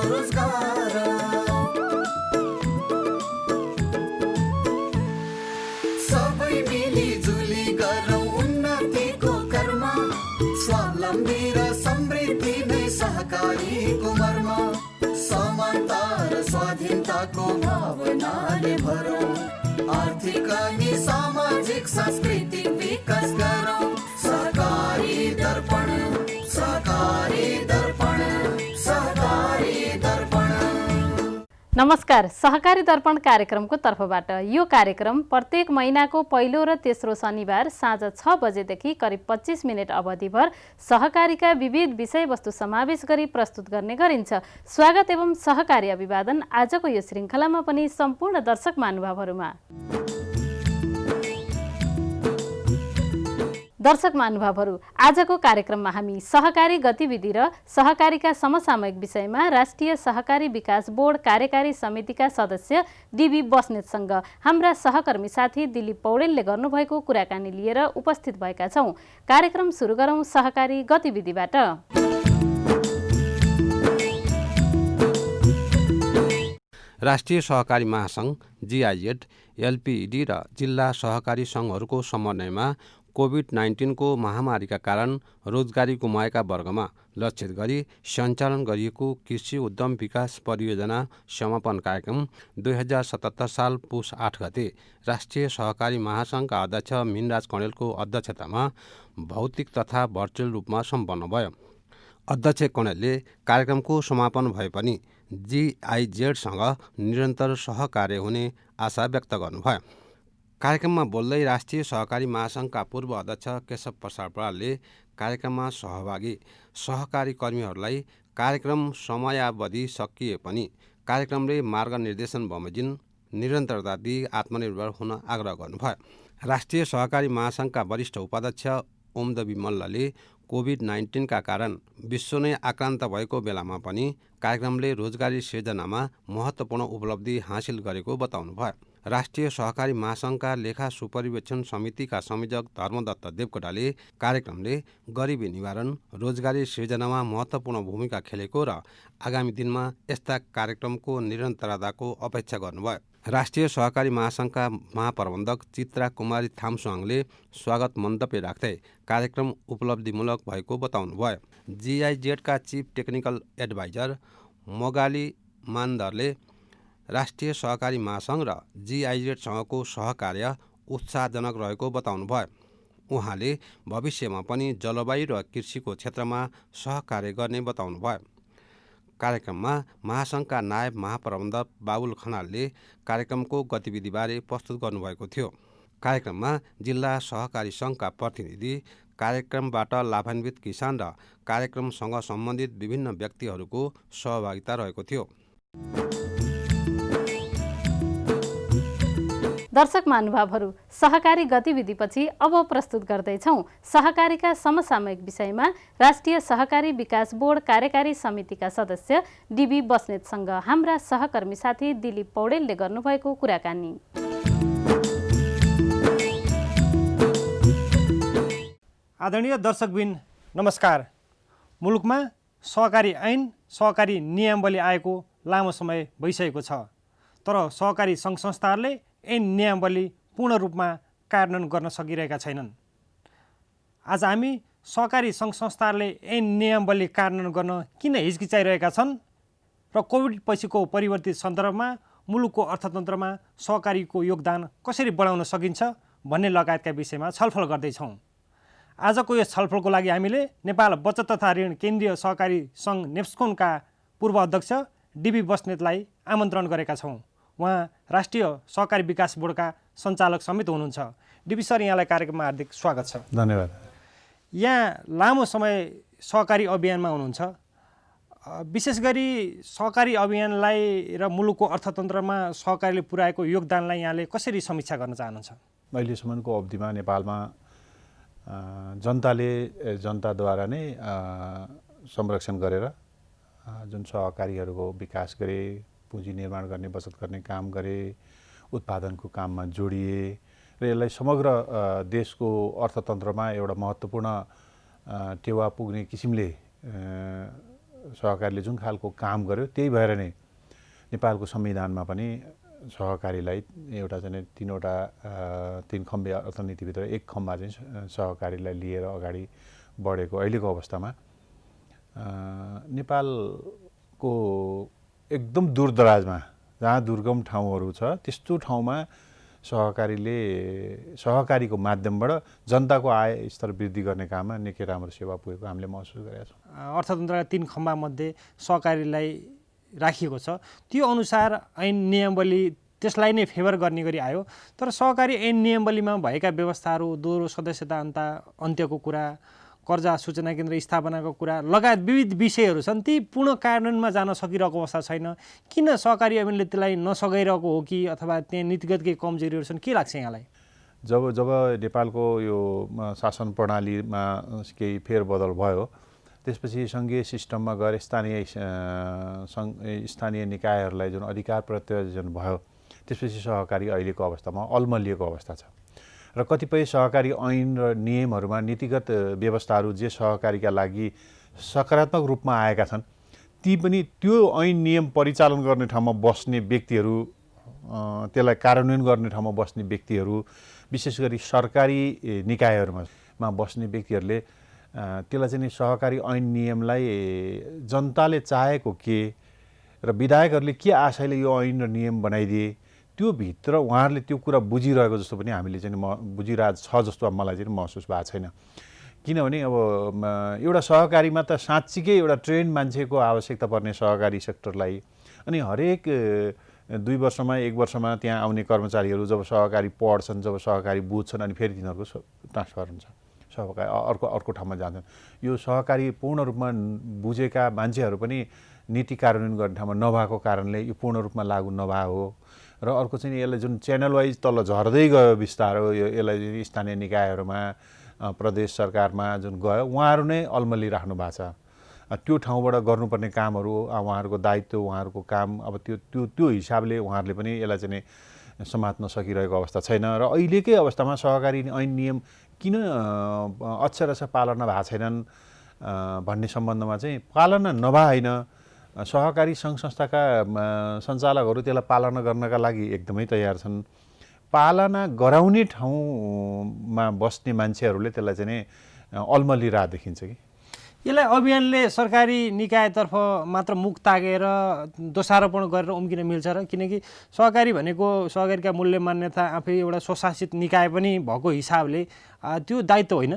स्वरोजगार। सबै मिलिजुली गरौँ उन्नतिको कर्म, स्वावलम्बी र समृद्धि नै सहकारीको मर्म। समानता र स्वाधीनताको भावनाले भरौँ, आर्थिक अनि सामाजिक सांस्कृतिक विकास गरौँ। सहकारी दर्पण, सहकारी दर्पण, सहकारी दर्पण। नमस्कार, सहकारी दर्पण कार्यक्रमको तर्फबाट यो कार्यक्रम प्रत्येक महिनाको पहिलो र तेस्रो शनिबार साँझ 6 बजेदेखि करिब 25 मिनट अवधिभर सहकारीका विविध विषयवस्तु समावेश गरी प्रस्तुत गर्ने गरिन्छ। स्वागत एवं सहकारी अभिवादन आजको यो श्रृङ्खलामा पनि सम्पूर्ण दर्शक महानुभावहरूमा। दर्शक महानुभावहरू, आजको कार्यक्रममा हामी सहकारी गतिविधि र सहकारीका समसामयिक विषयमा राष्ट्रिय सहकारी विकास बोर्ड कार्यकारी समितिका सदस्य डीबी बस्नेतसँग हाम्रा सहकर्मी साथी दिलीप पौडेलले गर्नुभएको कुराकानी लिएर उपस्थित भएका छौँ। कार्यक्रम सुरु गरौँ सहकारी गतिविधिबाट। राष्ट्रिय सहकारी महासङ्घ GIZ, LPED र जिल्ला सहकारी सङ्घहरूको समन्वयमा कोभिड-19 को महामारीका कारण रोजगारी गुमाएका वर्गमा लक्षित गरी सञ्चालन गरिएको कृषि उद्यम विकास परियोजना समापन कार्यक्रम 2077 साल पुस 8 गते राष्ट्रिय सहकारी महासङ्घका अध्यक्ष मिनराज कणेलको अध्यक्षतामा भौतिक तथा भर्चुअल रूपमा सम्पन्न भयो। अध्यक्ष कणेलले कार्यक्रमको समापन भए पनि GIZ-सँग निरन्तर सहकार्य हुने आशा व्यक्त गर्नुभयो। कार्यक्रममा बोल्दै राष्ट्रिय सहकारी महासङ्घका पूर्व अध्यक्ष केशव प्रसाद बरालले कार्यक्रममा सहभागी सहकारी कर्मीहरूलाई कार्यक्रम समयावधि सकिए पनि कार्यक्रमले मार्गनिर्देशन बमोजिम निरन्तरता दिई आत्मनिर्भर हुन आग्रह गर्नुभयो। राष्ट्रिय सहकारी महासङ्घका वरिष्ठ उपाध्यक्ष ओमदेवी मल्लले कोभिड-19 का कारण विश्व नै आक्रान्त भएको बेलामा पनि कार्यक्रमले रोजगारी सृजनामा महत्त्वपूर्ण उपलब्धि हासिल गरेको बताउनुभयो। राष्ट्रिय सहकारी महासङ्घका लेखा सुपरिवेक्षण समितिका संयोजक धर्मदत्त देवकोटाले कार्यक्रमले गरिबी निवारण, रोजगारी सृजनामा महत्त्वपूर्ण भूमिका खेलेको र आगामी दिनमा यस्ता कार्यक्रमको निरन्तरताको अपेक्षा गर्नुभयो। राष्ट्रिय सहकारी महासङ्घका महाप्रबन्धक चित्रा कुमारी थामसुवाङले स्वागत मन्तव्य राख्दै कार्यक्रम उपलब्धिमूलक भएको बताउनुभयो। GIZ-का चिफ टेक्निकल एडभाइजर मोगाली मान्दरले राष्ट्रिय सहकारी महासङ्घ र GIZ-सँगको सहकार्य उत्साहजनक रहेको बताउनुभयो। उहाँले भविष्यमा पनि जलवायु र कृषिको क्षेत्रमा सहकार्य गर्ने बताउनुभयो। कार्यक्रममा महासङ्घका नायब महाप्रबन्धक बाबुल खनालले कार्यक्रमको गतिविधिबारे प्रस्तुत गर्नुभएको थियो। कार्यक्रममा जिल्ला सहकारी सङ्घका प्रतिनिधि, कार्यक्रमबाट लाभान्वित किसान र कार्यक्रमसँग सम्बन्धित विभिन्न व्यक्तिहरूको सहभागिता रहेको थियो। दर्शक महानुभावहरू, सहकारी गतिविधिपछि अब प्रस्तुत गर्दैछौँ सहकारीका समसामयिक विषयमा राष्ट्रिय सहकारी विकास बोर्ड कार्यकारी समितिका सदस्य डीबी बस्नेतसँग हाम्रा सहकर्मी साथी दिलीप पौडेलले गर्नुभएको कुराकानी। आदरणीय दर्शकबिन नमस्कार। मुलुकमा सहकारी ऐन, सहकारी नियमावली आएको लामो समय भइसकेको छ, तर सहकारी सङ्घ संस्थाहरूले ऐन नियमावली पूर्ण रूपमा कार्यान्वयन गर्न सकिरहेका छैनन्। आज हामी सहकारी सङ्घ संस्थाहरूले ऐन नियमावली कार्यान्वयन गर्न किन हिचकिचाइरहेका छन् र कोभिड पछिको परिवर्तित सन्दर्भमा मुलुकको अर्थतन्त्रमा सहकारीको योगदान कसरी बढाउन सकिन्छ भन्ने लगायतका विषयमा छलफल गर्दैछौँ। आजको यस छलफलको लागि हामीले नेपाल बचत तथा ऋण केन्द्रीय सहकारी सङ्घ नेप्स्कोनका पूर्व अध्यक्ष डीबी बस्नेतलाई आमन्त्रण गरेका छौँ। उहाँ राष्ट्रिय सहकारी विकास बोर्डका सञ्चालक समेत हुनुहुन्छ। डीबी सर, यहाँलाई कार्यक्रममा हार्दिक स्वागत छ। धन्यवाद। यहाँ लामो समय सहकारी अभियानमा हुनुहुन्छ। विशेष गरी सहकारी अभियानलाई र मुलुकको अर्थतन्त्रमा सहकारीले पुर्याएको योगदानलाई यहाँले कसरी समीक्षा गर्न चाहनुहुन्छ? अहिलेसम्मको अवधिमा नेपालमा जनताले जनताद्वारा नै संरक्षण गरेर जुन सहकारीहरूको विकास गरे, पुँजी निर्माण गर्ने, बचत गर्ने काम गरे, उत्पादनको काममा जोडिए र यसलाई समग्र देशको अर्थतन्त्रमा एउटा महत्त्वपूर्ण टेवा पुग्ने किसिमले सहकारीले जुन खालको काम गर्यो त्यही भएर नै नेपालको संविधानमा पनि सहकारीलाई एउटा चाहिँ 3 खम्बे अर्थनीतिभित्र एक खम्बा चाहिँ सहकारीलाई लिएर अगाडि बढेको अहिलेको अवस्थामा नेपालको एकदम दूरदराजमा जहाँ दुर्गम ठाउँहरू छ त्यस्तो ठाउँमा सहकारीको माध्यमबाट जनताको आय स्तर वृद्धि गर्ने काममा निकै राम्रो सेवा पुगेको हामीले महसुस गरेका छौँ। अर्थतन्त्रका 3 खम्बामध्ये सहकारीलाई राखिएको छ, त्यो अनुसार ऐन नियमावली त्यसलाई नै फेभर गर्ने गरी आयो। तर सहकारी ऐन नियमावलीमा भएका व्यवस्थाहरू, दोहोरो सदस्यता अन्त्यको कुरा, कर्जा सूचना केन्द्र स्थापनाको कुरा लगायत विविध विषयहरू छन्, ती पूर्ण कार्यान्वयनमा जान सकिरहेको अवस्था छैन। किन सहकारी ऐनले त्यसलाई नसगाइरहेको हो कि अथवा त्यहाँ नीतिगत केही कमजोरीहरू छन्, के लाग्छ यहाँलाई? जब नेपालको यो शासन प्रणालीमा केही फेरबदल भयो त्यसपछि सङ्घीय सिस्टममा गएर स्थानीय निकायहरूलाई जुन अधिकार प्रत्यायोजन भयो त्यसपछि सहकारी अहिलेको अवस्थामा अल्मलिएको अवस्था छ र कतिपय सहकारी ऐन र नियमहरूमा नीतिगत व्यवस्थाहरू जे सहकारीका लागि सकारात्मक रूपमा आएका छन् ती पनि त्यो ऐन नियम परिचालन गर्ने ठाउँमा बस्ने व्यक्तिहरू, त्यसलाई कार्यान्वयन गर्ने ठाउँमा बस्ने व्यक्तिहरू, विशेष गरी सरकारी निकायहरूमा बस्ने व्यक्तिहरूले त्यसलाई चाहिँ सहकारी ऐन नियमलाई जनताले चाहेको के र विधायकहरूले के आशयले यो ऐन र नियम बनाइदिए त्यो भित्र उहाँहरूले त्यो कुरा बुझिरहेको जस्तो पनि हामीले चाहिँ बुझिरहेको छ जस्तो मलाई चाहिँ महसुस भएको छैन। किनभने अब एउटा सहकारीमा त साँच्चीकै एउटा ट्रेन मान्छेको आवश्यकता पर्ने सहकारी सेक्टरलाई, अनि हरेक 2 वर्षमा 1 वर्षमा त्यहाँ आउने कर्मचारीहरू जब सहकारी पढ्छन्, जब सहकारी बुझ्छन्, अनि फेरि तिनीहरूको ट्रान्सफर हुन्छ, सहकारी अर्को ठाउँमा जान्छन्। यो सहकारी पूर्ण रूपमा बुझेका मान्छेहरू पनि नीति कार्यान्वयन गर्ने ठाउँमा नभएको कारणले यो पूर्ण रूपमा लागू नभए हो। र अर्को चाहिँ यसलाई जुन च्यानल वाइज तल झर्दै गयो बिस्तारो, यसलाई स्थानीय निकायहरूमा, प्रदेश सरकारमा जुन गयो, उहाँहरू नै अल्मली राख्नु भएको छ। त्यो ठाउँबाट गर्नुपर्ने कामहरू, उहाँहरूको दायित्व, उहाँहरूको काम, अब त्यो हिसाबले उहाँहरूले पनि यसलाई चाहिँ समात्न सकिरहेको अवस्था छैन। र अहिलेकै अवस्थामा सहकारी ऐन नियम किन अक्षरशः पालना भएको छैनन् भन्ने सम्बन्धमा चाहिँ पालना नभए होइन, सहकारी सङ्घ संस्थाका सञ्चालकहरू त्यसलाई पालना गर्नका लागि एकदमै तयार छन्। पालना गराउने ठाउँमा बस्ने मान्छेहरूले त्यसलाई चाहिँ अल्मलिरहेको देखिन्छ कि यसलाई अभियानले सरकारी निकायतर्फ मात्र मुख तागेर दोषारोपण गरेर उम्किन मिल्छ र? किनकि सहकारी भनेको सहकारीका मूल्य मान्यता आफै एउटा स्वशासित निकाय पनि भएको हिसाबले त्यो दायित्व होइन।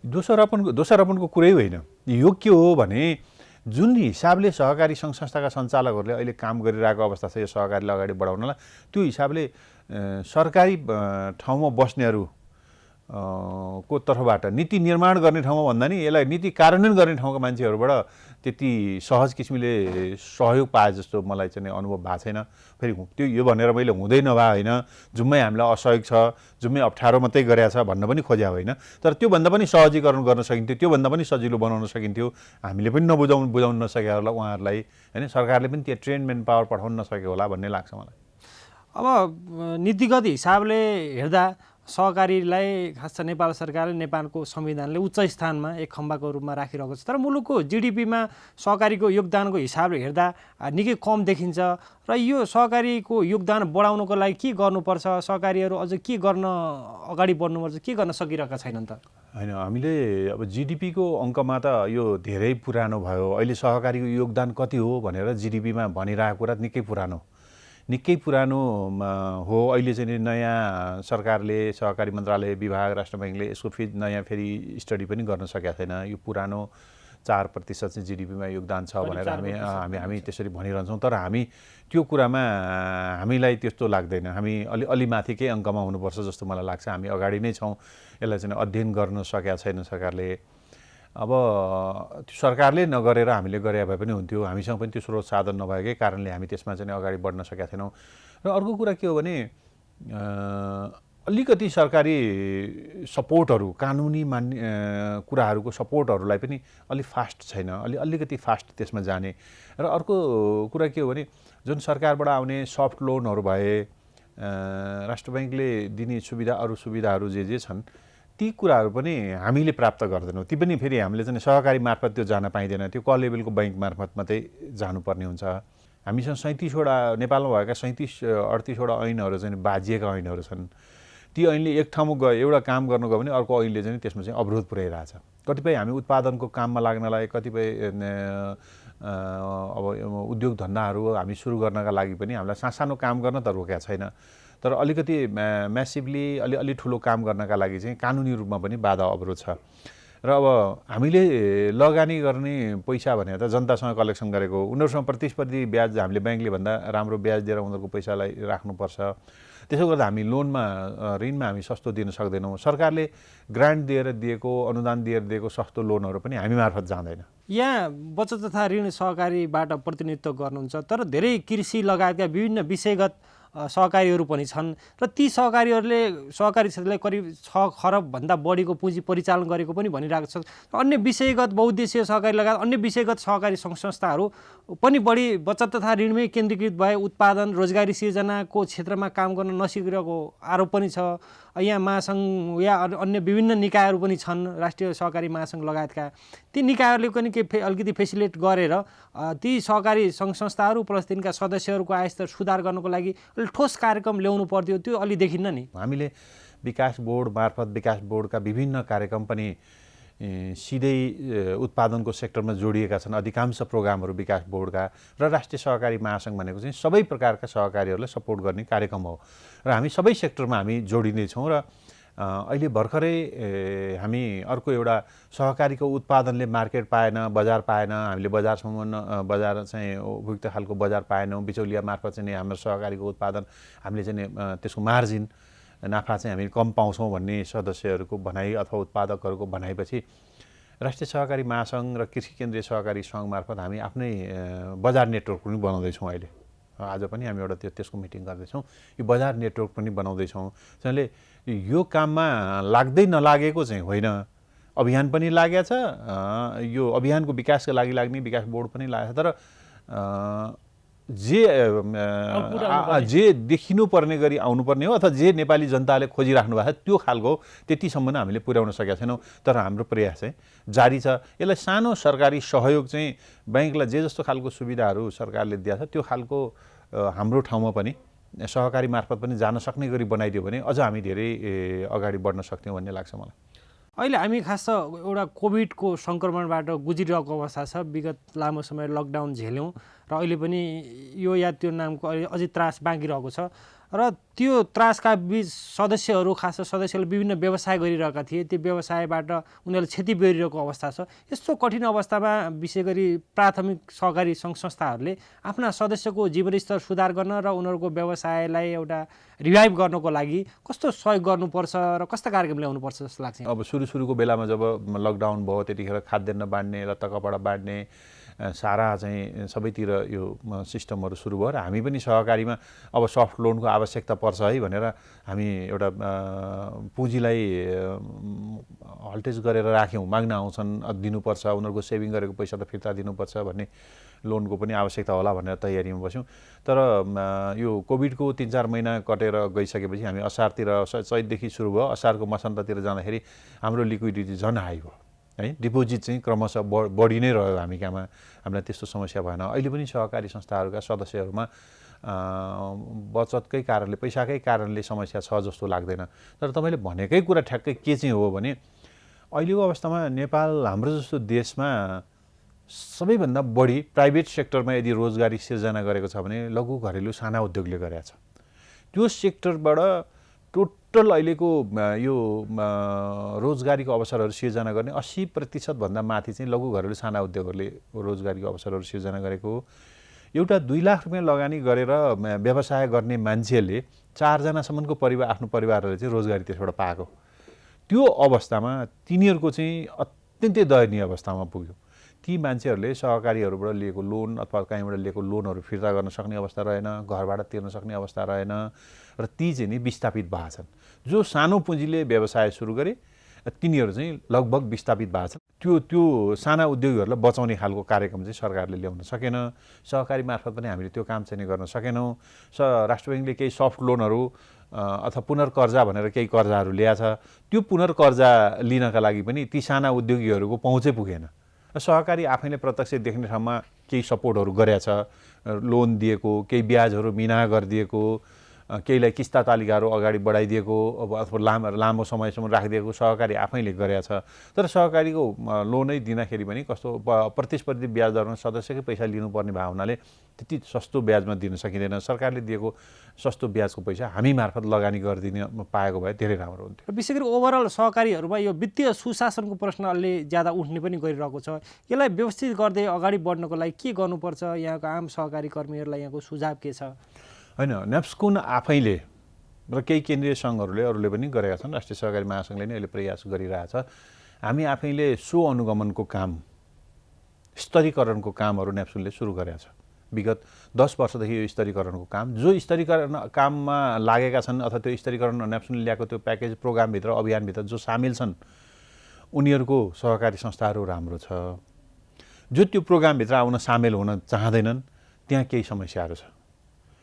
दोषारोपणको कुरै होइन। यो के हो भने जुन हिसाबले सहकारी सङ्घ संस्थाका सञ्चालकहरूले अहिले काम गरिरहेको अवस्था छ यो सहकारीलाई अगाडि बढाउनलाई, त्यो हिसाबले सरकारी ठाउँमा बस्नेहरू को तर्फबाट नीति निर्माण गर्ने ठाउँमा भन्दा नि यसलाई नीति कार्यान्वयन गर्ने ठाउँका मान्छेहरूबाट त्यति सहज किसिमले सहयोग पाए जस्तो मलाई चाहिँ अनुभव भएको छैन। फेरि त्यो यो भनेर मैले हुँदै नभए होइन, जुम्मै हामीलाई असहयोग छ, जुम्मै अप्ठ्यारो मात्रै गरेका छ भन्न पनि खोज्या होइन, तर त्योभन्दा पनि सहजीकरण गर्न सकिन्थ्यो, त्योभन्दा पनि सजिलो बनाउन सकिन्थ्यो। हामीले पनि बुझाउन नसकेको होला उहाँहरूलाई, होइन, सरकारले पनि त्यो ट्रेन म्यान पावर पठाउन नसकेको होला भन्ने लाग्छ मलाई। अब नीतिगत हिसाबले हेर्दा सहकारीलाई खास नेपाल सरकारले, नेपालको संविधानले उच्च स्थानमा एक खम्बाको रूपमा राखिरहेको छ। तर मुलुकको जिडिपीमा सहकारीको योगदानको हिसाबले हेर्दा निकै कम देखिन्छ र यो सहकारीको योगदान बढाउनको लागि के गर्नुपर्छ? सहकारीहरू अझ के गर्न अगाडि बढ्नुपर्छ? के गर्न सकिरहेका छैनन् त? होइन, हामीले अब जिडिपीको अङ्कमा त यो धेरै पुरानो भयो। अहिले सहकारीको योगदान कति हो भनेर जिडिपीमा भनिरहेको कुरा निकै पुरानो हो। अहिले चाहिँ नयाँ सरकारले, सहकारी मन्त्रालय, विभाग, राष्ट्र ब्याङ्कले यसको नयाँ फेरि स्टडी पनि गर्न सकेका छैन। यो पुरानो 4% चाहिँ जिडिपीमा योगदान छ भनेर हामी त्यसरी भनिरहन्छौँ। तर हामी त्यो कुरामा हामीलाई त्यस्तो लाग्दैन। हामी अलि माथिकै अङ्कमा हुनुपर्छ जस्तो मलाई लाग्छ। हामी अगाडि नै छौँ। यसलाई चाहिँ अध्ययन गर्न सकेका छैन सरकारले। अब सरकारले नगरेर हामीले गरे भए पनि हुन्थ्यो। हामीसँग पनि त्यो स्रोत साधन नभएकै कारणले हामी त्यसमा चाहिँ अगाडि बढ्न सकेका थिएनौँ। र अर्को कुरा के हो भने अलिकति सरकारी सपोर्टहरू, कानुनी कुराहरूको सपोर्टहरूलाई पनि अलि फास्ट छैन, अलिकति फास्ट त्यसमा जाने। र अर्को कुरा के हो भने जुन सरकारबाट आउने सफ्ट लोनहरू भए, राष्ट्र ब्याङ्कले दिने अरू सुविधाहरू जे छन् ती कुराहरू पनि हामीले प्राप्त गर्दैनौँ। ती पनि फेरि हामीले चाहिँ सहकारी मार्फत त्यो जान पाइँदैन, त्यो क लेभलको बैङ्क मार्फत मात्रै जानुपर्ने हुन्छ। हामीसँग 37वटा नेपालमा भएका 37-38वटा ऐनहरू चाहिँ बाजिएका ऐनहरू छन्। ती ऐनले एक ठाउँमा गयो एउटा काम गर्नु गयो भने अर्को ऐनले चाहिँ त्यसमा चाहिँ अवरोध पुर्याइरहेछ। कतिपय हामी उत्पादनको काममा लाग्नलाई, कतिपय अब उद्योग धन्दाहरू हामी सुरु गर्नका लागि पनि हामीलाई सानो काम गर्न त रोकेको छैन, तर अलिकति म्यासिभली अलि ठुलो काम गर्नका लागि चाहिँ कानुनी रूपमा पनि बाधा अवरोध छ। र अब हामीले लगानी गर्ने पैसा भनेर त जनतासँग कलेक्सन गरेको, उनीहरूसँग प्रतिस्पर्धी ब्याज हामीले ब्याङ्कले भन्दा राम्रो ब्याज दिएर उनीहरूको पैसालाई राख्नुपर्छ। त्यसो गर्दा हामी लोनमा ऋणमा हामी सस्तो दिन सक्दैनौँ। सरकारले ग्रान्ट दिएर दिएको, अनुदान दिएर दिएको सस्तो लोनहरू पनि हामी मार्फत जाँदैन। यहाँ बचत तथा ऋण सहकारीबाट प्रतिनिधित्व गर्नुहुन्छ, तर धेरै कृषि लगायतका विभिन्न विषयगत सहकारीहरू पनि छन् र ती सहकारीहरूले सहकारी क्षेत्रलाई करिब 6 खरबभन्दा बढीको पुँजी परिचालन गरेको पनि भनिरहेको छ। अन्य विषयगत बहुद्देशीय सहकारी लगायत अन्य विषयगत सहकारी सङ्घ संस्थाहरू पनि बढी बचत तथा ऋणमै केन्द्रीकृत भए उत्पादन रोजगारी सिर्जनाको क्षेत्रमा काम गर्न नसिकेको आरोप पनि छ। यहाँ महासङ्घ या अन्य विभिन्न निकायहरू पनि छन्, राष्ट्रिय सहकारी महासङ्घ लगायतका। ती निकायहरूले पनि अलिकति फेसिलिटेट गरेर ती सहकारी सङ्घ संस्थाहरू प्लस तिनका सदस्यहरूको आयस्तर सुधार गर्नको लागि ठोस कार्यक्रम ल्याउनु पर्थ्यो, त्यो अलि देखिन्न नि। हामीले विकास बोर्ड मार्फत विकास बोर्डका विभिन्न कार्यक्रम पनि सिधै उत्पादनको सेक्टरमा जोडिएका छन्। अधिकांश प्रोग्रामहरू विकास बोर्डका र राष्ट्रिय सहकारी महासङ्घ भनेको चाहिँ सबै प्रकारका सहकारीहरूलाई सपोर्ट गर्ने कार्यक्रम हो र हामी सबै सेक्टरमा हामी जोडिनेछौँ। र अहिले भर्खरै हामी अर्को एउटा सहकारीको उत्पादनले मार्केट पाएन, बजार पाएन, हामीले बजारसम्म बजार चाहिँ उपयुक्त खालको बजार पाएनौँ, बिचौलिया मार्फत चाहिँ हाम्रो सहकारीको उत्पादन हामीले चाहिँ त्यसको मार्जिन नाफा चाहिँ हामी कम पाउँछौँ भन्ने सदस्यहरूको भनाइ अथवा उत्पादकहरूको भनाइपछि राष्ट्रिय सहकारी महासङ्घ र कृषि केन्द्रीय सहकारी सङ्घ मार्फत हामी आफ्नै बजार नेटवर्क पनि बनाउँदैछौँ। अहिले आज पनि हामी एउटा त्यसको मिटिङ गर्दैछौँ। यो बजार नेटवर्क पनि बनाउँदैछौँ। त्यसैले यो काममा लाग्दै नलागेको चाहिँ होइन, अभियान पनि लागेको छ। यो अभियानको विकासका लागि लाग्ने विकास बोर्ड पनि लागेको छ, तर जे देखिनु पर्ने गरी आउनुपर्ने हो अथवा जे नेपाली जनताले खोजिराख्नु भएको छ त्यो खालको त्यतिसम्म हामीले पुर्याउन सकेका छैनौँ। तर हाम्रो प्रयास चाहिँ जारी छ। यसलाई सानो सरकारी सहयोग चाहिँ ब्याङ्कलाई जे जस्तो खालको सुविधाहरू सरकारले दिएको छ त्यो खालको हाम्रो ठाउँमा पनि सहकारी मार्फत पनि जान सक्ने गरी बनाइदियो भने अझ हामी धेरै अगाडि बढ्न सक्थ्यौँ भन्ने लाग्छ मलाई। अहिले हामी खास एउटा कोभिडको सङ्क्रमणबाट गुजिरहेको अवस्था छ। विगत लामो समय लकडाउन झेल्यौँ र अहिले पनि यो या त्यो नामको अझै त्रास बाँकी रहेको छ र त्यो त्रासका बीच सदस्यहरू खास सदस्यले विभिन्न व्यवसाय गरिरहेका थिए। त्यो व्यवसायबाट उनीहरूले क्षति बेहोरिरहेको अवस्था छ। यस्तो कठिन अवस्थामा विशेष गरी प्राथमिक सहकारी सङ्घ संस्थाहरूले आफ्ना सदस्यको जीवनस्तर सुधार गर्न र उनीहरूको व्यवसायलाई एउटा रिभाइभ गर्नको लागि कस्तो सहयोग गर्नुपर्छ र कस्ता कार्यक्रम ल्याउनुपर्छ जस्तो लाग्छ? अब सुरुको बेलामा जब लकडाउन भयो त्यतिखेर खाद्यान्न बाँड्ने, लत्ता कपडा बाँड्ने सारा चाहिँ सबैतिर यो सिस्टमहरू सुरु भयो र हामी पनि सहकारीमा अब सफ्ट लोनको आवश्यकता पर्छ है भनेर हामी एउटा पुँजीलाई हल्टेज गरेर राख्यौँ। माग्न आउँछन्, दिनुपर्छ, उनीहरूको सेभिङ गरेको पैसा त फिर्ता दिनुपर्छ भन्ने लोनको पनि आवश्यकता होला भनेर तयारीमा बस्यौँ। तर यो कोभिडको 3-4 महिना कटेर गइसकेपछि हामी असारतिर, चैतदेखि सुरु भयो, असारको मसान्ततिर जाँदाखेरि हाम्रो लिक्विडिटी झन् हाई भयो है। डिपोजिट चाहिँ क्रमशः बढी नै रह्यो हामी कहाँमा, हामीलाई त्यस्तो समस्या भएन। अहिले पनि सहकारी संस्थाहरूका सदस्यहरूमा बचतकै कारणले, पैसाकै कारणले समस्या छ जस्तो लाग्दैन। तर तपाईँले भनेकै कुरा ठ्याक्कै के चाहिँ हो भने अहिलेको अवस्थामा नेपाल हाम्रो जस्तो देशमा सबैभन्दा बढी प्राइभेट सेक्टरमा यदि रोजगारी सिर्जना गरेको छ भने लघु घरेलु साना उद्योगले गरेको छ। त्यो सेक्टरबाट टोटल अहिलेको यो रोजगारीको अवसरहरू सिर्जना गर्ने 80% भन्दा माथि चाहिँ लघु घरेलु साना उद्योगहरूले रोजगारीको अवसरहरू सिर्जना गरेको हो। एउटा 2 लाख रुपियाँ लगानी गरेर व्यवसाय गर्ने मान्छेले 4 जनासम्मको आफ्नो परिवारहरूले चाहिँ रोजगारी त्यसबाट पाएको। त्यो अवस्थामा तिनीहरूको चाहिँ अत्यन्तै दयनीय अवस्थामा पुग्यो। ती मान्छेहरूले सहकारीहरूबाट लिएको लोन अथवा कहीँबाट लिएको लोनहरू फिर्ता गर्न सक्ने अवस्था रहेन, घरबाट तिर्न सक्ने अवस्था रहेन र ती चाहिँ नि विस्थापित भएका छन्। जो सानो पुँजीले व्यवसाय सुरु गरे तिनीहरू चाहिँ लगभग विस्थापित भएका छन्। त्यो साना उद्योगीहरूलाई बचाउने खालको कार्यक्रम चाहिँ सरकारले ल्याउन सकेन। सहकारी मार्फत पनि हामीले त्यो काम चाहिँ गर्न सकेनौँ। राष्ट्र ब्याङ्कले केही सफ्ट लोनहरू अथवा पुनर्कर्जा भनेर केही कर्जाहरू ल्याएको छ, त्यो पुनर्कर्जा लिनका लागि पनि ती साना उद्योगीहरूको पहुँचै पुगेन। र सहकारी आफैले प्रत्यक्ष देख्ने ठाउँमा केही सपोर्टहरू गरेको छ, लोन दिएको, केही ब्याजहरू मिना गरिदिएको, केहीलाई किस्ता तालिकाहरू अगाडि बढाइदिएको, अब अथवा लामो समयसम्म राखिदिएको सहकारी आफैले गरेको छ। तर सहकारीको लोनै दिँदाखेरि पनि कस्तो प्रतिस्पर्धी ब्याज दरमा सदस्यकै पैसा लिनुपर्ने भएको हुनाले त्यति सस्तो ब्याजमा दिन सकिँदैन। सरकारले दिएको सस्तो ब्याजको पैसा हामी मार्फत लगानी गरिदिन पाएको भए धेरै राम्रो हुन्थ्यो। विशेष गरी ओभरअल सहकारीहरूमा यो वित्तीय सुशासनको प्रश्न अलि ज्यादा उठ्ने पनि गरिरहेको छ। यसलाई व्यवस्थित गर्दै अगाडि बढ्नको लागि के गर्नुपर्छ? यहाँको आम सहकारी कर्मीहरूलाई यहाँको सुझाव के छ? होइन, नेप्स्कुन आफैले र केही केन्द्रीय सङ्घहरूले अरूले पनि गरेका छन्, राष्ट्रिय सहकारी महासङ्घले नै अहिले प्रयास गरिरहेछ। हामी आफैले अनुगमनको काम, स्तरीकरणको कामहरू नेप्सुनले सुरु गरेका छ। विगत 10 वर्षदेखि यो स्तरीकरणको काम, जो स्तरीकरण काममा लागेका छन् अथवा त्यो स्तरीकरण नेप्सुनले ल्याएको त्यो प्याकेज प्रोग्रामभित्र अभियानभित्र जो सामेल छन् उनीहरूको सहकारी संस्थाहरू राम्रो छ। जो त्यो प्रोग्रामभित्र आउन सामेल हुन चाहँदैनन् त्यहाँ केही समस्याहरू छ।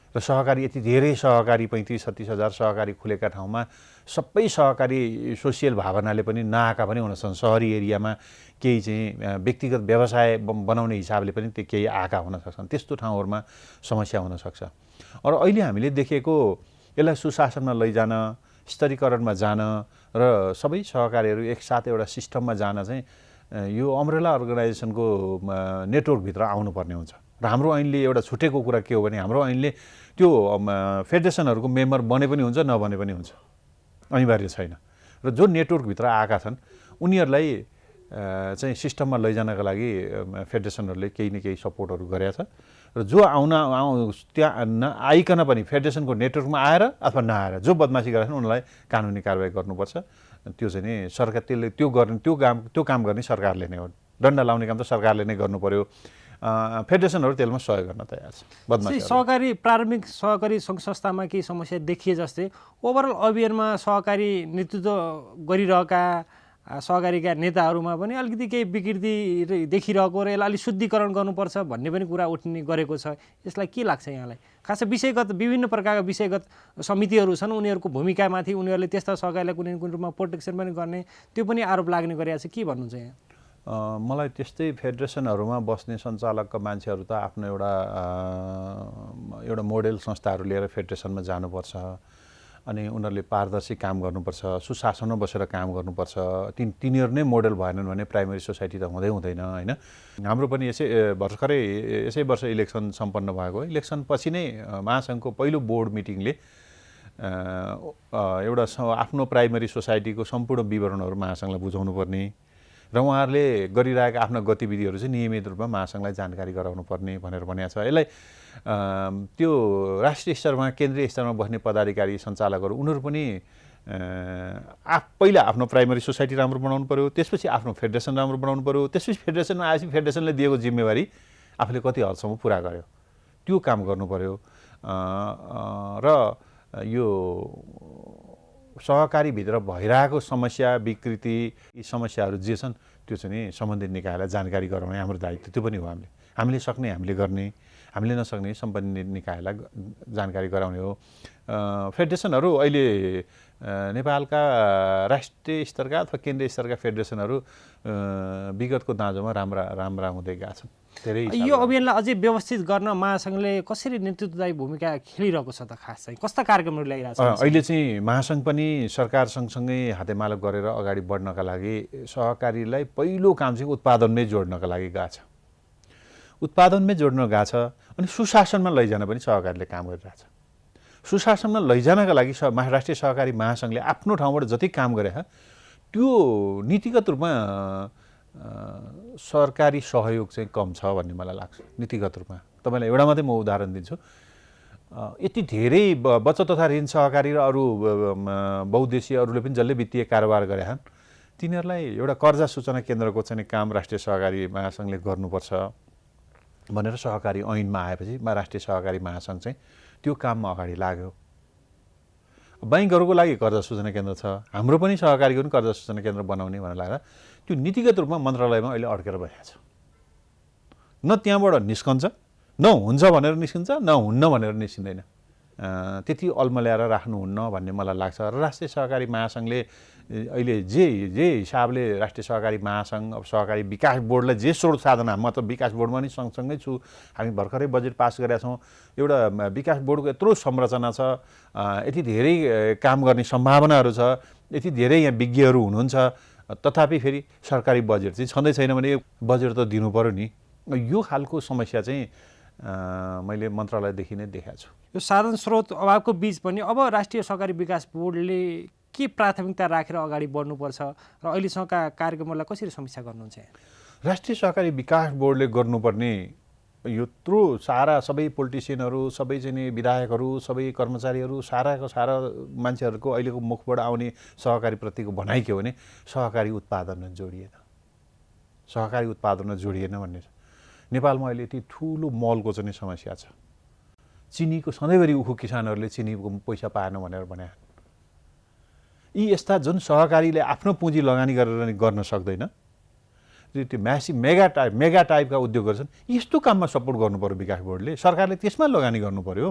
र सहकारी यति धेरै सहकारी 35-36 हजार सहकारी खुलेका ठाउँमा सबै सहकारी सोसियल भावनाले पनि नआएका पनि हुन सक्छन्। सहरी एरियामा केही चाहिँ व्यक्तिगत व्यवसाय बनाउने हिसाबले पनि त्यो केही आएका हुन सक्छन्। त्यस्तो ठाउँहरूमा समस्या हुनसक्छ। र अहिले हामीले देखेको यसलाई सुशासनमा लैजान, स्तरीकरणमा जान र सबै सहकारीहरू एकसाथ एउटा सिस्टममा जान चाहिँ यो अम्ब्रेला अर्गनाइजेसनको नेटवर्कभित्र आउनुपर्ने हुन्छ। र हाम्रो ऐनले एउटा छुटेको कुरा के हो भने हाम्रो ऐनले त्यो फेडरेसनहरूको मेम्बर बने पनि हुन्छ नबने पनि हुन्छ, अनिवार्य छैन। र जो नेटवर्कभित्र आएका छन् उनीहरूलाई चाहिँ सिस्टममा लैजानका लागि फेडरेसनहरूले केही न केही सपोर्टहरू गरेका छ। र जो त्यहाँ आइकन पनि फेडरेसनको नेटवर्कमा आएर अथवा नआएर जो बदमासी गरेका छन् उनीहरूलाई कानुनी कारवाही गर्नुपर्छ। त्यो चाहिँ नि सरकार त्यसले त्यो काम गर्ने सरकारले नै हो। दण्ड लाउने काम त सरकारले नै गर्नु पर्यो। फेडरेसनहरू त्यसमा सहयोग गर्न तयार छ। बदमासी सहकारी प्रारम्भिक सहकारी सङ्घ संस्थामा केही समस्या देखिए जस्तै ओभरअल अभियानमा सहकारी नेतृत्व गरिरहेका सहकारीका नेताहरूमा पनि अलिकति केही विकृति देखिरहेको र यसलाई अलिक शुद्धिकरण गर्नुपर्छ भन्ने पनि कुरा उठ्ने गरेको छ। यसलाई के लाग्छ यहाँलाई? खासै विषयगत विभिन्न प्रकारका विषयगत समितिहरू छन्, उनीहरूको भूमिकामाथि उनीहरूले त्यस्ता सहकारीलाई कुनै न कुनै रूपमा प्रोटेक्सन पनि गर्ने त्यो पनि आरोप लाग्ने गरेको छ। के भन्नुहुन्छ यहाँ? मलाई त्यस्तै फेडरेसनहरूमा बस्ने सञ्चालकका मान्छेहरू त आफ्नो एउटा मोडेल संस्थाहरू लिएर फेडरेसनमा जानुपर्छ। अनि उनीहरूले पारदर्शी काम गर्नुपर्छ, सुशासनमा बसेर काम गर्नुपर्छ। तिनीहरू नै मोडेल भएनन् भने प्राइमेरी सोसाइटी त हुँदैन होइन। हाम्रो पनि यसै वर्ष इलेक्सन सम्पन्न भएको। इलेक्सन पछि नै महासङ्घको पहिलो बोर्ड मिटिङले एउटा आफ्नो प्राइमेरी सोसाइटीको सम्पूर्ण विवरणहरू महासङ्घलाई बुझाउनु पर्ने र उहाँहरूले गरिरहेका आफ्ना गतिविधिहरू चाहिँ नियमित रूपमा महासङ्घलाई जानकारी गराउनु पर्ने भनेर भनेको छ। यसलाई त्यो राष्ट्रिय स्तरमा केन्द्रीय स्तरमा बस्ने पदाधिकारी सञ्चालकहरू उनीहरू पनि पहिला आफ्नो प्राइमेरी सोसाइटी राम्रो बनाउनु पर्यो, त्यसपछि आफ्नो फेडरेसन राम्रो बनाउनु पर्यो, त्यसपछि फेडरेसनमा आएपछि फेडरेसनले दिएको जिम्मेवारी आफूले कति हदसम्म पुरा गर्यो त्यो काम गर्नु पर्यो। र यो सहकारीभित्र भइरहेको समस्या विकृति यी समस्याहरू जे छन् त्यो चाहिँ नि सम्बन्धित निकायलाई जानकारी गराउने हाम्रो दायित्व त्यो पनि हो। हामीले सक्ने हामीले गर्ने, हामीले नसक्ने सम्बन्धित निकायलाई जानकारी गराउने हो। फेडरेसनहरू अहिले नेपालका राष्ट्रिय स्तरका अथवा केन्द्रीय स्तरका फेडरेसनहरू विगतको दाँजोमा राम्रा हुँदै गएका छन्। यो अभियानलाई अझै व्यवस्थित गर्न महासङ्घले कसरी नेतृत्वदायी भूमिका खेलिरहेको छ त? खास चाहिँ कस्ता कार्यक्रमहरू ल्याइरहेको छ? अहिले चाहिँ महासङ्घ पनि सरकार सँगसँगै हातेमालो गरेर अगाडि बढ्नका लागि सहकारीलाई पहिलो काम चाहिँ उत्पादनमै जोड्नका लागि गएको छ। उत्पादनमै जोड्न गएको छ अनि सुशासनमा लैजान पनि सहकारीले काम गरिरहेछ। सुशासनमा लैजानका लागि राष्ट्रिय सहकारी महासङ्घले आफ्नो ठाउँबाट जति काम गरे त्यो नीतिगत रूपमा सरकारी सहयोग चाहिँ कम छ भन्ने मलाई लाग्छ। नीतिगत रूपमा तपाईँलाई एउटा मात्रै म उदाहरण दिन्छु। यति धेरै बचत तथा ऋण सहकारी र अरू बहुद्देशीय अरूले पनि जसले वित्तीय कारोबार गरे तिनीहरूलाई एउटा कर्जा सूचना केन्द्रको चाहिँ काम राष्ट्रिय सहकारी महासङ्घले गर्नुपर्छ भनेर सहकारी ऐनमा आएपछि राष्ट्रिय सहकारी महासङ्घ चाहिँ त्यो काममा अगाडि लाग्यो। बैंकहरूको लागि कर्जा सूचना केन्द्र छ, हाम्रो पनि सहकारीको पनि कर्जा सूचना केन्द्र बनाउने भनेर लाग्दा त्यो नीतिगत रूपमा मन्त्रालयमा अहिले अड्केर बसेको छ। न त्यहाँबाट निस्कन्छ, न हुन्छ भनेर निस्किन्छ, न हुन्न भनेर निस्किँदैन। त्यति अल्मल्याएर राख्नुहुन्न भन्ने मलाई लाग्छ। र राष्ट्रिय सहकारी महासङ्घले अहिले जे हिसाबले राष्ट्रिय सहकारी महासङ्घ अब सहकारी विकास बोर्डलाई जे स्रोत साधन, म त विकास बोर्डमा नि सँगसँगै छु, हामी भर्खरै बजेट पास गरेका छौँ। एउटा विकास बोर्डको यत्रो संरचना छ, यति धेरै काम गर्ने सम्भावनाहरू छ, यति धेरै यहाँ विज्ञहरू हुनुहुन्छ, तथापि फेरि सरकारी बजेट चाहिँ छँदै छैन भने बजेट त दिनु पर्यो नि। यो खालको समस्या चाहिँ मैले मन्त्रालयदेखि नै देखाएको छु। यो साधन स्रोत अभावको बीच पनि अब राष्ट्रिय सहकारी विकास बोर्डले के प्राथमिकता राखेर अगाडि बढ्नुपर्छ र अहिलेसम्मका कार्यक्रमहरूलाई कसरी समीक्षा गर्नुहुन्छ? राष्ट्रिय सहकारी विकास बोर्डले गर्नुपर्ने यत्रो सारा सबै पोलिटिसियनहरू, सबै चाहिँ विधायकहरू, सबै कर्मचारीहरू, साराको सारा मान्छेहरूको अहिलेको मुखबाट आउने सहकारीप्रतिको भनाइ के हो भने सहकारी उत्पादनमा जोडिएन, सहकारी उत्पादनमा जोडिएन भन्ने छ। नेपालमा अहिले यति ठुलो मलको चाहिँ समस्या छ। चिनीको सधैँभरि उखु किसानहरूले चिनीको पैसा पाएन भनेर भने यी यस्ता जुन सहकारीले आफ्नो पुँजी लगानी गरेर गर्न सक्दैन, त्यो मेगा टाइपका उद्योगहरू छन्, यस्तो काममा सपोर्ट गर्नु पर्यो विकास बोर्डले। सरकारले त्यसमा लगानी गर्नु पर्यो।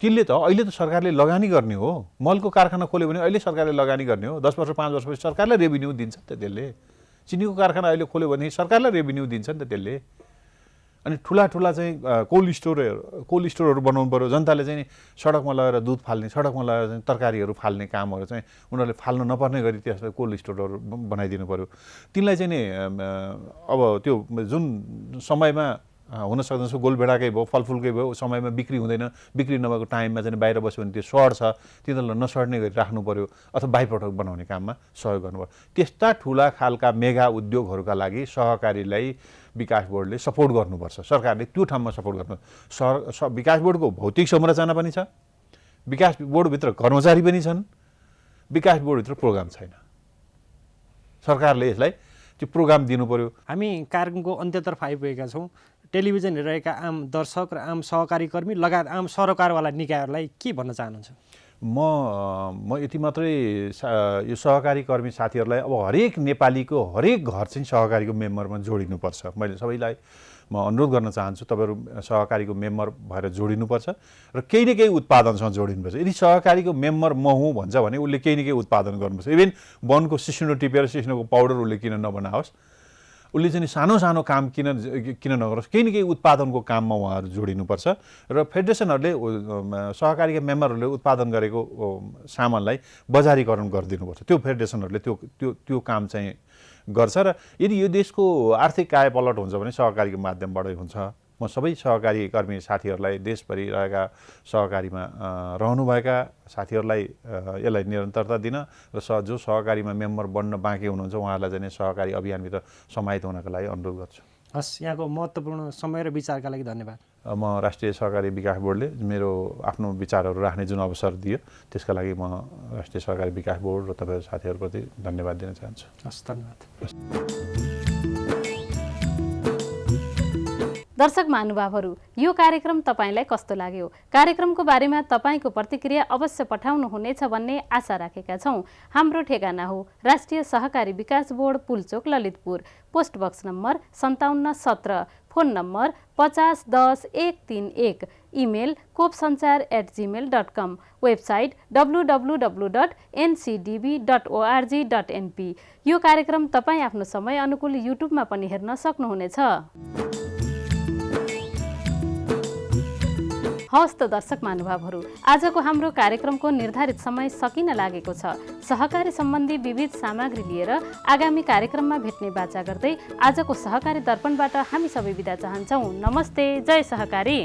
किनले त अहिले त सरकारले लगानी गर्ने हो, मलको कारखाना खोल्यो भने अहिले सरकारले लगानी गर्ने हो, 10 वर्ष 5 वर्षपछि सरकारले रेभिन्यू दिन्छ नि त त्यसले। चिनीको कारखाना अहिले खोल्यो भने सरकारलाई रेभिन्यू दिन्छ नि त त्यसले। अनि ठुला चाहिँ कोल्ड स्टोरहरू बनाउनु पर्यो। जनताले चाहिँ सडकमा लगेर दुध फाल्ने, सडकमा लगेर चाहिँ तरकारीहरू फाल्ने कामहरू चाहिँ उनीहरूले फाल्नु नपर्ने गरी त्यसलाई कोल्ड स्टोरहरू बनाइदिनु पर्यो। तिनलाई चाहिँ नि अब त्यो जुन समयमा हुन सक्दैन, गोलभेडाकै भयो, फलफुलकै भयो, समयमा बिक्री हुँदैन, बिक्री नभएको टाइममा चाहिँ बाहिर बस्यो भने त्यो सड्छ, तिनीहरूलाई नसड्ने गरी राख्नु पर्यो अथवा बाइप्रडक्ट बनाउने काममा सहयोग गर्नु पर्यो। त्यस्ता ठुला खालका मेगा उद्योगहरूका लागि सहकारीलाई विकास बोर्डले सपोर्ट गर्नुपर्छ। सरकारले त्यो ठाउँमा सपोर्ट गर्नु। विकास बोर्डको भौतिक संरचना पनि छ, विकास बोर्डभित्र कर्मचारी पनि छन्, विकास बोर्डभित्र प्रोग्राम छैन। सरकारले यसलाई त्यो प्रोग्राम दिनु पर्यो। हामी कार्यक्रमको अन्त्यतर्फ आइपुगेका छौँ। टेलिभिजन हेरिरहेका आम दर्शक र आम सहकारी कर्मी लगायत आम सरोकारवाला निकायहरूलाई के भन्न चाहनुहुन्छ? म यति मात्रै यो सहकारी कर्मी साथीहरूलाई अब हरेक नेपालीको हरेक घर चाहिँ सहकारीको मेम्बरमा जोडिनुपर्छ। मैले सबैलाई म अनुरोध गर्न चाहन्छु, तपाईँहरू सहकारीको मेम्बर भएर जोडिनुपर्छ र केही न केही उत्पादनसँग जोडिनुपर्छ। यदि सहकारीको मेम्बर म हुँ भन्छ भने उसले केही न केही उत्पादन गर्नुपर्छ। इभन वनको सिस्नो टिपेर सिस्नोको पाउडर उसले किन नबनाओस्, उसले चाहिँ सानो काम किन नगरोस्, केही न केही उत्पादनको काममा उहाँहरू जोडिनुपर्छ। र फेडरेसनहरूले सहकारीका मेम्बरहरूले उत्पादन गरेको सामानलाई बजारीकरण गरिदिनुपर्छ। त्यो फेडरेसनहरूले त्यो काम चाहिँ गर्छ। र यदि यो देशको आर्थिक कायापलट हुन्छ भने सहकारीको माध्यमबाटै हुन्छ। म सबै सहकारी कर्मी साथीहरूलाई, देशभरि रहेका सहकारीमा रहनुभएका साथीहरूलाई यसलाई निरन्तरता दिन र जो सहकारीमा मेम्बर बन्न बाँकी हुनुहुन्छ उहाँहरूलाई चाहिँ सहकारी अभियानभित्र समाहित हुनका लागि अनुरोध गर्छु। हस्, यहाँको महत्त्वपूर्ण समय र विचारका लागि धन्यवाद। म राष्ट्रिय सहकारी विकास बोर्डले मेरो आफ्नो विचारहरू राख्ने जुन अवसर दियो त्यसका लागि म राष्ट्रिय सहकारी विकास बोर्ड र तपाईँहरू साथीहरूप्रति धन्यवाद दिन चाहन्छु। हस्, धन्यवाद। दर्शक महानुभावहरू, यो कार्यक्रम तपाईँलाई कस्तो लाग्यो? कार्यक्रमको बारेमा तपाईँको प्रतिक्रिया अवश्य पठाउनुहुनेछ भन्ने आशा राखेका छौँ। हाम्रो ठेगाना हो राष्ट्रिय सहकारी विकास board, Pulchowk, Lalitpur, post box number 5717, phone number 5010-131, email kopsanchar@gmail.com, website www.ncdb.org.np। यो कार्यक्रम तपाईँ आफ्नो समय अनुकूल युट्युबमा पनि हेर्न सक्नुहुनेछ। हवस् त दर्शक महानुभावहरू, आजको हाम्रो कार्यक्रमको निर्धारित समय सकिन लागेको छ। सहकारी सम्बन्धी विविध सामग्री लिएर आगामी कार्यक्रममा भेट्ने बाचा गर्दै आजको सहकारी दर्पणबाट हामी सबै बिदा चाहन्छौँ। नमस्ते, जय सहकारी।